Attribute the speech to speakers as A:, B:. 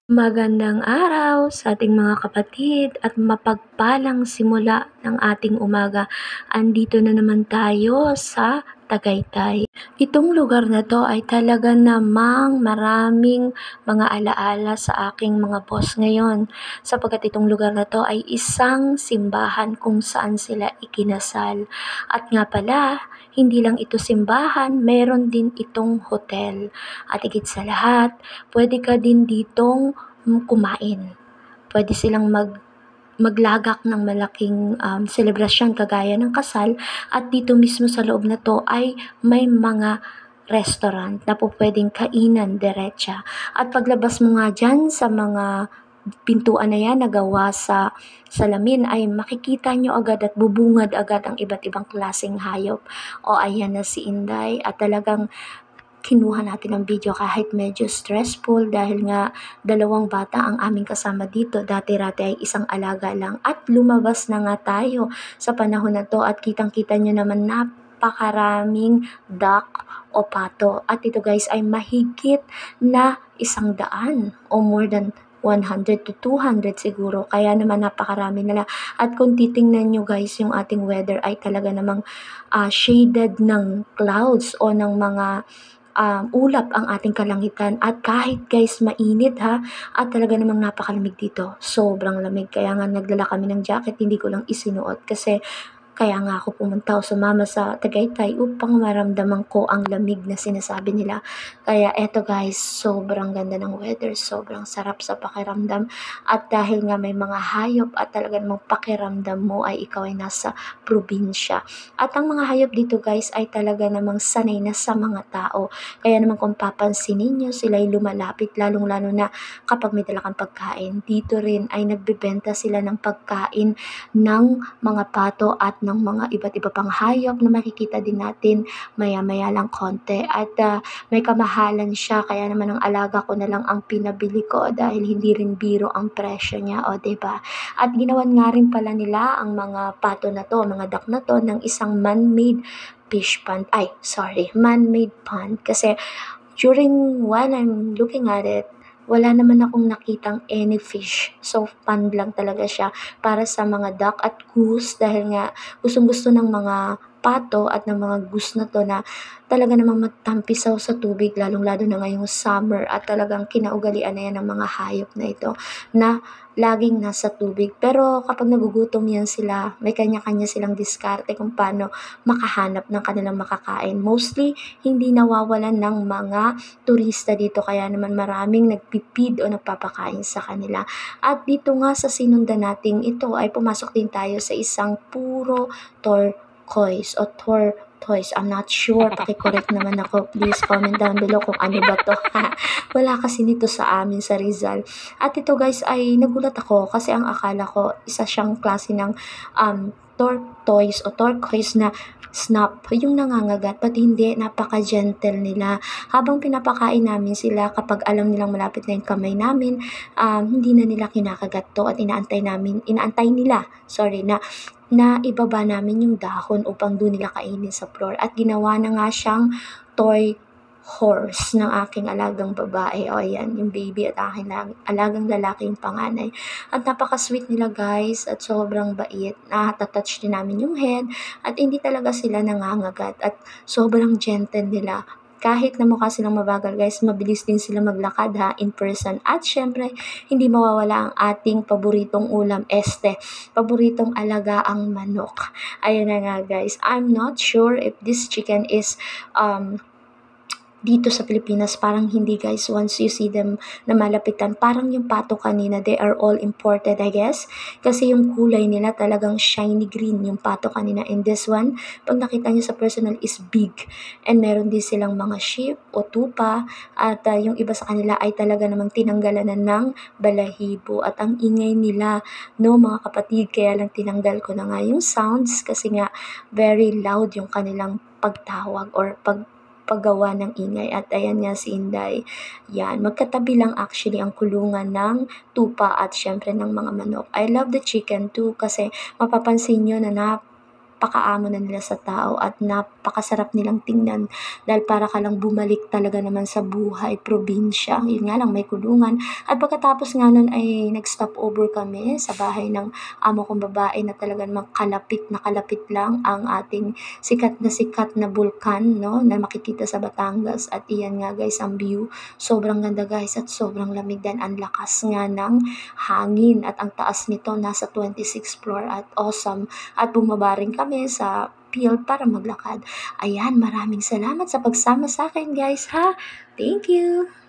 A: Magandang araw sa ating mga kapatid at mapagpalang simula ng ating umaga. Andito na naman tayo sa Tagaytay. Itong lugar na to ay talaga namang maraming mga alaala sa aking mga boss ngayon, sapagkat itong lugar na to ay isang simbahan kung saan sila ikinasal. At nga pala, hindi lang ito simbahan, meron din itong hotel. At higit sa lahat, pwede ka din ditong kumain. Pwede silang maglagak ng malaking selebrasyon kagaya ng kasal, at dito mismo sa loob na to ay may mga restaurant na po pwedeng kainan diretsa. At paglabas mo nga dyan sa mga pintuan na yan na gawa sa salamin ay makikita nyo agad at bubungad agad ang iba't ibang klaseng hayop. O ayan na si Inday, at talagang kinuha natin ang video kahit medyo stressful dahil nga dalawang bata ang aming kasama dito. Dati-rati ay isang alaga lang, at lumabas na nga tayo sa panahon na to at kitang-kita nyo naman napakaraming duck o pato. At ito guys ay mahigit na 100 o more than 100 to 200 siguro. Kaya naman napakarami nila. At kung titingnan nyo guys, yung ating weather ay talaga namang shaded ng clouds o ng mga ulap ang ating kalangitan. At kahit guys mainit ha, at talaga namang napakalamig dito. Sobrang lamig. Kaya nga nagdala kami ng jacket, hindi ko lang isinuot kasi kaya nga ako pumunta o sumama sa Tagaytay upang maramdaman ko ang lamig na sinasabi nila. Kaya eto guys, sobrang ganda ng weather, sobrang sarap sa pakiramdam. At dahil nga may mga hayop at talaga namang pakiramdam mo ay ikaw ay nasa probinsya. At ang mga hayop dito guys ay talaga namang sanay na sa mga tao. Kaya naman kung papansinin nyo, sila ay lumalapit, lalong-lalo na kapag may dala kang pagkain. Dito rin ay nagbebenta sila ng pagkain ng mga pato at ng mga iba't iba pang hayop na makikita din natin maya-maya lang konti. At may kamahalan siya, kaya naman ang alaga ko na lang ang pinabili ko dahil hindi rin biro ang presyo niya, o diba? At ginawan nga rin pala nila ang mga pato na to, mga duck na to, ng isang man-made fish pond. Ay, sorry, man-made pond. Kasi while I'm looking at it, wala naman akong nakitang any fish. So, pond lang talaga siya para sa mga duck at goose, dahil nga gustong-gusto ng mga pato at ng mga goose na to na talaga namang magtampisaw sa tubig, lalong-lalo na ngayong summer, at talagang kinaugalian na yan ng mga hayop na ito na laging nasa tubig. Pero kapag nagugutom yan sila, may kanya-kanya silang diskarte kung paano makahanap ng kanilang makakain. Mostly, hindi nawawalan ng mga turista dito, kaya naman maraming nagpipid o nagpapakain sa kanila. At dito nga sa sinundan nating ito ay pumasok din tayo sa isang puro turquoise o tortoise. I'm not sure. Paki-correct naman ako. Please comment down below kung ano ba to. Wala kasi nito sa amin sa Rizal. At ito guys ay nagulat ako kasi ang akala ko isa siyang klase ng tortoise o turquoise na snap, yung nangangagat, but hindi, napaka-gentle nila. Habang pinapakain namin sila, kapag alam nilang malapit na yung kamay namin, hindi na nila kinakagat to, at inaantay nila, na ibaba namin yung dahon upang doon nila kainin sa floor. At ginawa na nga siyang toy horse ng aking alagang babae. O ayan, yung baby at aking alagang lalaki yung panganay. At napaka-sweet nila guys, at sobrang bait. Nakata-touch din namin yung head, at hindi talaga sila nangangagat, at sobrang gentle nila. Kahit na mukha silang mabagal guys, mabilis din sila maglakad ha, in person. At syempre, hindi mawawala ang ating paboritong ulam, paboritong alagaang manok. Ayun na nga guys, I'm not sure if this chicken is dito sa Pilipinas, parang hindi guys. Once you see them na malapitan, parang yung pato kanina, they are all imported I guess, kasi yung kulay nila talagang shiny green yung pato kanina. And this one, pag nakita nyo sa personal, is big. And meron din silang mga sheep o tupa, at yung iba sa kanila ay talaga namang tinanggalan na ng balahibo. At ang ingay nila, no mga kapatid, kaya lang tinanggal ko na nga yung sounds kasi nga very loud yung kanilang pagtawag or paggawa ng ingay. At ayan nga si Inday. Yan, magkatabi lang actually ang kulungan ng tupa at syempre ng mga manok. I love the chicken too kasi mapapansin nyo na napakaamo na nila sa tao at napakasarap nilang tingnan dahil para ka lang bumalik talaga naman sa buhay probinsya. Yun nga lang, may kulungan. At pagkatapos nga nun ay nag-stop over kami sa bahay ng amo kong babae na talaga namang kalapit na kalapit lang ang ating sikat na bulkan, no, na makikita sa Batangas. At iyan nga guys ang view. Sobrang ganda guys at sobrang lamig din. Ang lakas nga ng hangin at ang taas nito nasa 26th floor at awesome. At bumaba rin kami sa field para maglakad. Ayan, maraming salamat sa pagsama sa akin guys ha. Thank you!